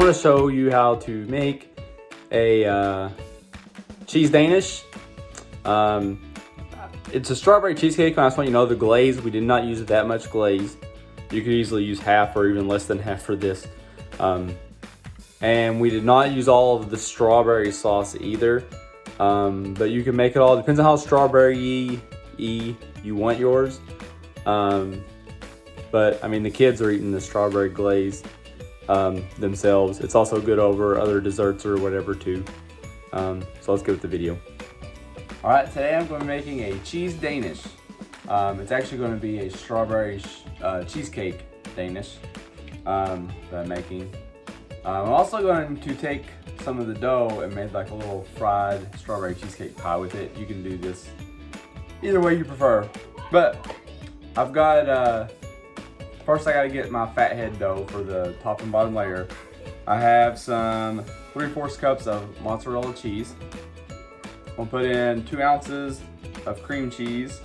want to show you how to make a cheese Danish. It's a strawberry cheesecake. I just want you to know the glaze. We did not use that much glaze. You could easily use half or even less than half for this. And we did not use all of the strawberry sauce either. But you can make it all. Depends on how strawberry-y you want yours. But I mean, the kids are eating the strawberry glaze themselves. It's also good over other desserts or whatever too. So let's get with the video. All right, today I'm going to be making a cheese Danish. It's actually going to be a strawberry cheesecake Danish that I'm making. I'm also going to take some of the dough and make like a little fried strawberry cheesecake pie with it. You can do this either way you prefer. But I've got, first I got to get my Fathead dough for the top and bottom layer. I have some 3/4 cups of mozzarella cheese. We'll put in 2 ounces of cream cheese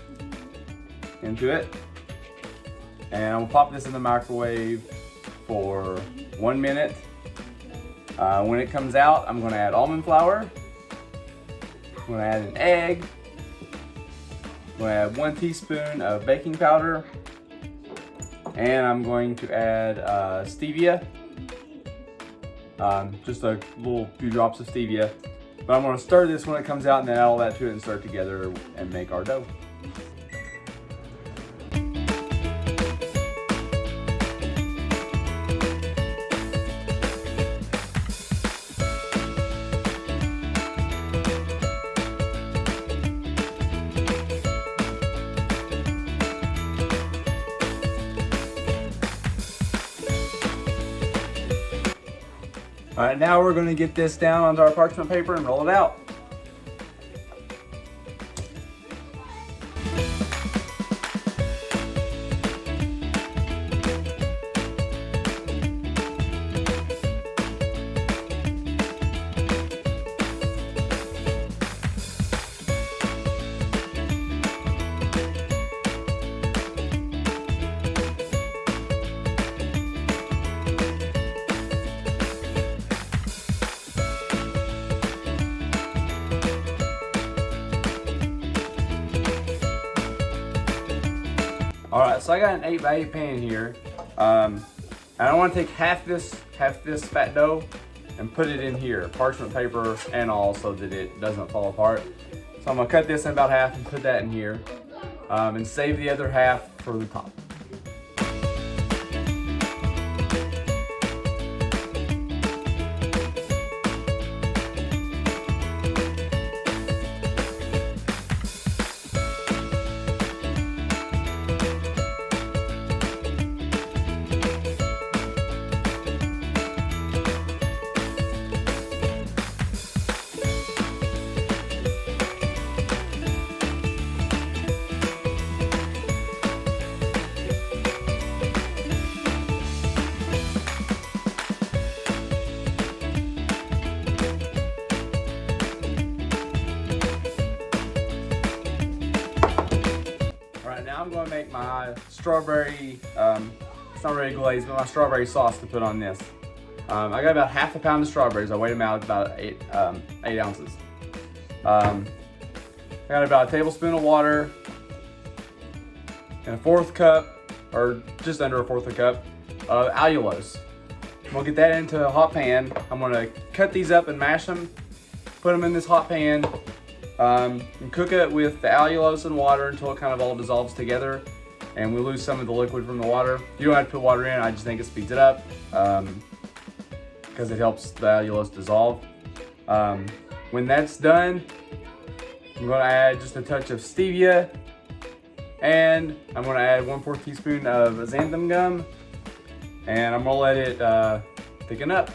into it. And we'll pop this in the microwave for 1 minute. When it comes out, I'm gonna add almond flour. I'm gonna add an egg. I'm gonna add 1 teaspoon of baking powder. And I'm going to add stevia. Just a little few drops of stevia. But I'm gonna stir this when it comes out and then add all that to it and stir it together and make our dough. All right, now we're going to get this down onto our parchment paper and roll it out. All right, so I got an 8x8 pan here. And I want to take half this fat dough and put it in here, parchment paper and all, so that it doesn't fall apart. So I'm gonna cut this in about half and put that in here, and save the other half for the top. Now I'm going to make my strawberry, it's not really glazed, but my strawberry sauce to put on this. I got about half a pound of strawberries. I weighed them out about 8 ounces. I got about a tablespoon of water and a 1/4 cup, or just under a 1/4 cup of allulose. I'm going to get that into a hot pan. I'm going to cut these up and mash them, put them in this hot pan. And cook it with the allulose and water until it kind of all dissolves together and we lose some of the liquid from the water. You don't have to put water in, I just think it speeds it up because it helps the allulose dissolve. When that's done, I'm going to add just a touch of stevia and I'm going to add 1/4 teaspoon of xantham gum and I'm going to let it thicken up.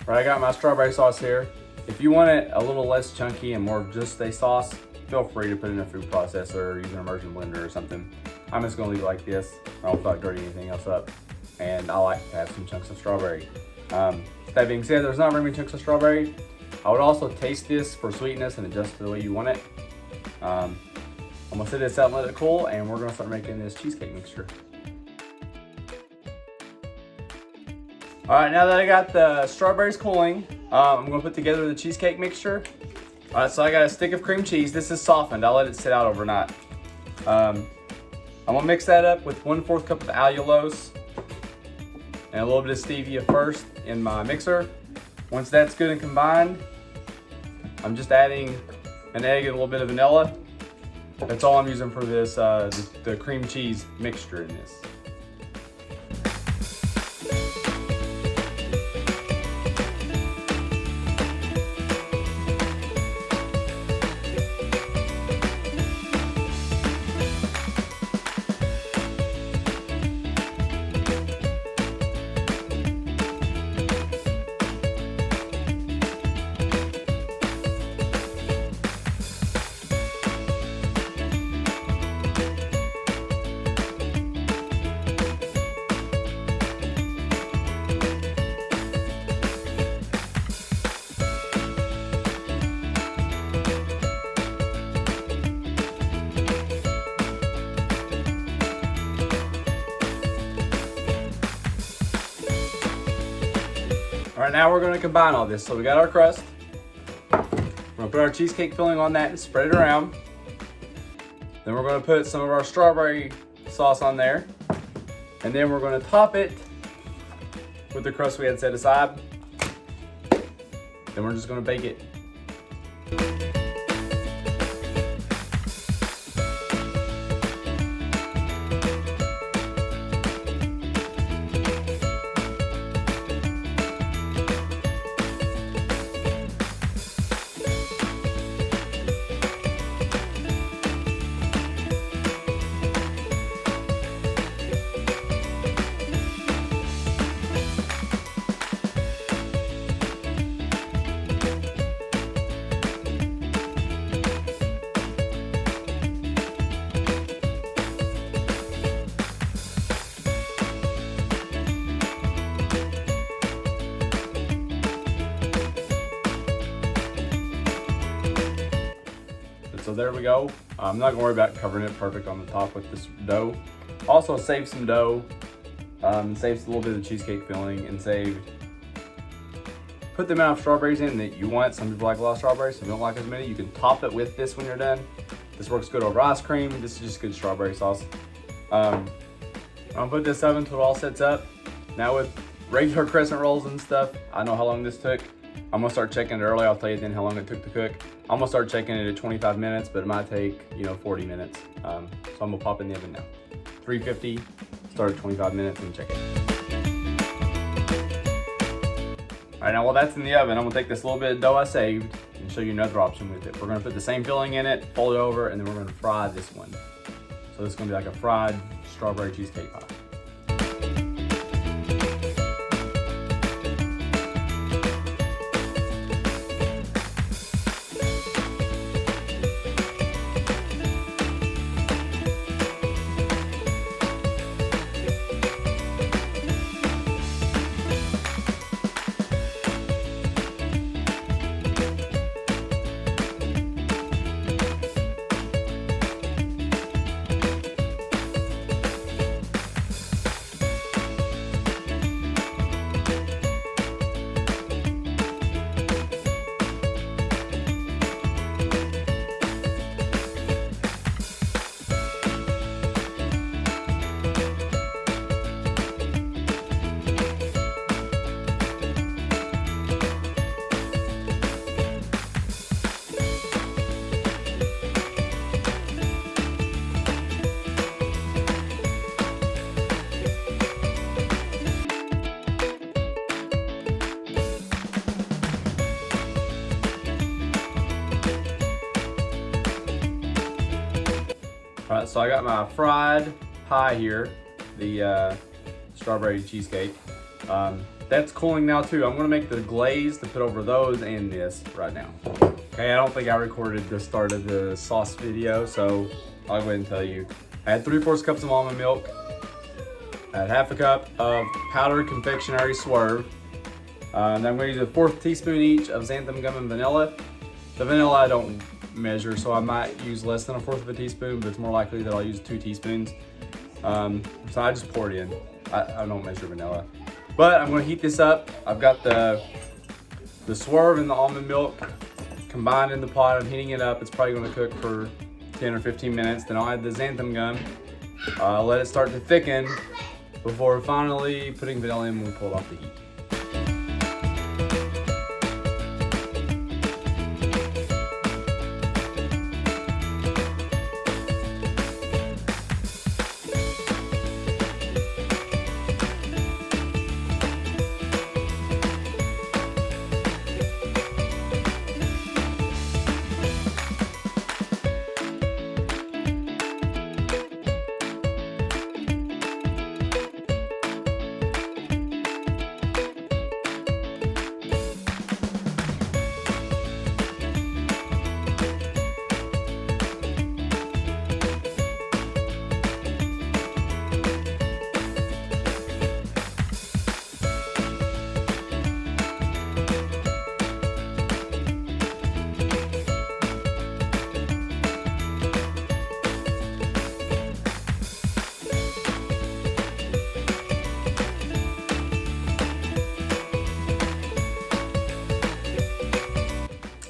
Right, I got my strawberry sauce here. If you want it a little less chunky and more of just a sauce, feel free to put it in a food processor or use an immersion blender or something. I'm just gonna leave it like this. I don't feel like dirtying anything else up. And I like to have some chunks of strawberry. That being said, there's not very many chunks of strawberry. I would also taste this for sweetness and adjust it the way you want it. I'm gonna sit this out and let it cool, and we're gonna start making this cheesecake mixture. All right, now that I got the strawberries cooling, I'm gonna put together the cheesecake mixture. All right, so I got a stick of cream cheese. This is softened. I'll let it sit out overnight. I'm gonna mix that up with 1/4 cup of allulose and a little bit of stevia first in my mixer. Once that's good and combined, I'm just adding an egg and a little bit of vanilla. That's all I'm using for this, the cream cheese mixture in this. All right, now we're gonna combine all this. So we got our crust. We're gonna put our cheesecake filling on that and spread it around. Then we're gonna put some of our strawberry sauce on there. And then we're gonna top it with the crust we had set aside. Then we're just gonna bake it. So there we go. I'm not gonna worry about covering it perfect on the top with this dough. Also saved some dough, saved a little bit of the cheesecake filling, and put the amount of strawberries in that you want. Some people like a lot of strawberries, some don't like as many. You can top it with this when you're done. This works good over ice cream. This is just good strawberry sauce. I'm gonna put this oven until it all sets up. Now with regular crescent rolls and stuff, I know how long this took. I'm gonna start checking it early. I'll tell you then how long it took to cook. I'm gonna start checking it at 25 minutes, but it might take, 40 minutes. So I'm gonna pop it in the oven now. 350, start at 25 minutes and check it. All right, now while that's in the oven, I'm gonna take this little bit of dough I saved and show you another option with it. We're gonna put the same filling in it, fold it over, and then we're gonna fry this one. So this is gonna be like a fried strawberry cheesecake pie. All right, so I got my fried pie here, the strawberry cheesecake. that's cooling now too. I'm gonna make the glaze to put over those and this right now. Okay, I don't think I recorded the start of the sauce video, so I'll go ahead and tell you. I had 3/4 cups of almond milk. I had 1/2 cup of powdered confectionery swerve. And I'm gonna use a 1/4 teaspoon each of xanthan gum and vanilla. The vanilla I don't measure, so I might use less than 1/4 of a teaspoon, but it's more likely that I'll use 2 teaspoons. So I just pour it in. I don't measure vanilla. But I'm gonna heat this up. I've got the swerve and the almond milk combined in the pot. I'm heating it up. It's probably gonna cook for 10 or 15 minutes. Then I'll add the xanthan gum. Let it start to thicken before finally putting vanilla in when we pull it off the heat.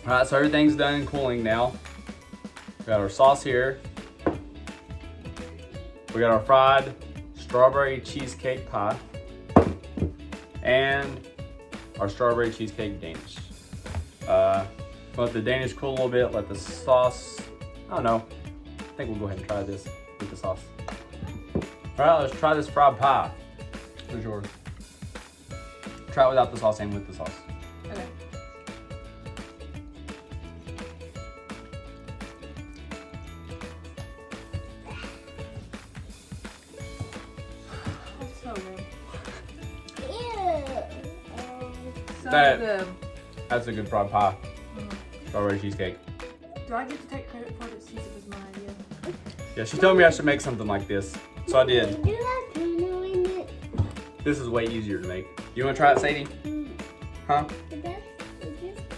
All right, so everything's done and cooling now. We got our sauce here. We got our fried strawberry cheesecake pie and our strawberry cheesecake Danish. Let the Danish cool a little bit, let the sauce, I don't know. I think we'll go ahead and try this with the sauce. All right, let's try this fried pie. Where's yours? Try it without the sauce and with the sauce. Okay. That's so good. So good. That's a good fried pie. Strawberry cheesecake. Do I get to take credit for it since it was my idea? Yeah, she told me I should make something like this, so I did. Do you have tuna in it? This is way easier to make. You want to try it, Sadie? Huh? Is there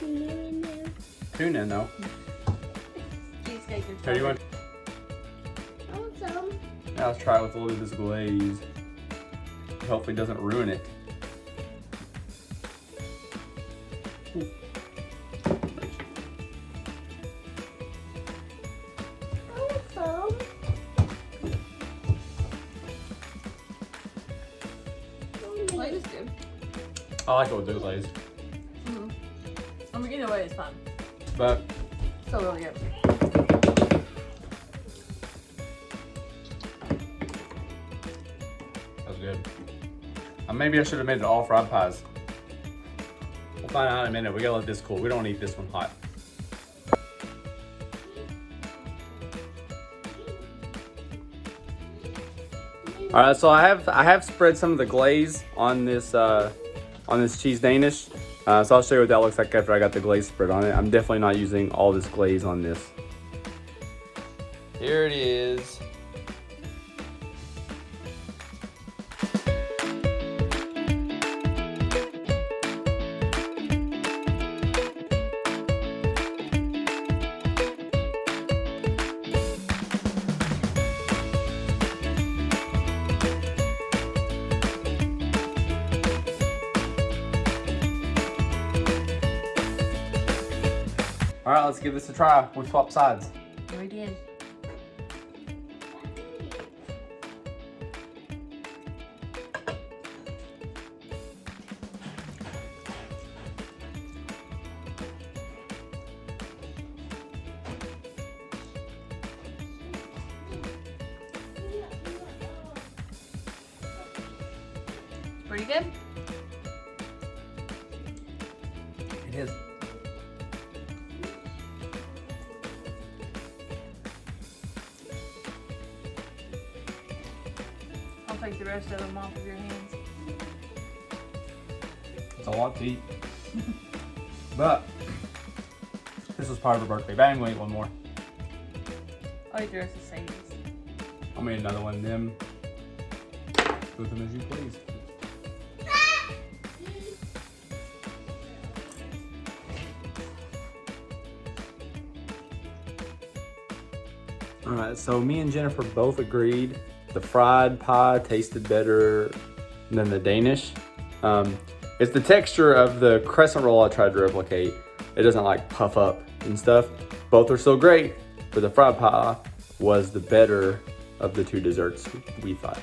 tuna in there? Tuna, no. Cheesecake is Here, you want? I want some. Now let's try it with a little bit of this glaze. Hopefully it doesn't ruin it. I want some. Glaze is good. I like it with the glaze. I mean, either way, it's fine. But Still really good. that's good. Maybe I should have made it all fried pies. We'll find out in a minute. We gotta let this cool. We don't eat this one hot. All right, so I have spread some of the glaze on this cheese Danish. So I'll show you what that looks like after I got the glaze spread on it. I'm definitely not using all this glaze on this. Here it is. All right, let's give this a try. We swap sides. We did. Pretty good? It is. I'll take the rest of them off of your hands. a lot to eat. But this was part of her birthday. But I'm gonna eat one more. All you do is the same. I'll make another one. Them. Do with them as you please. All right, so me and Jennifer both agreed the fried pie tasted better than the Danish. It's the texture of the crescent roll I tried to replicate. It doesn't like puff up and stuff. Both are still great, but the fried pie was the better of the two desserts, we thought.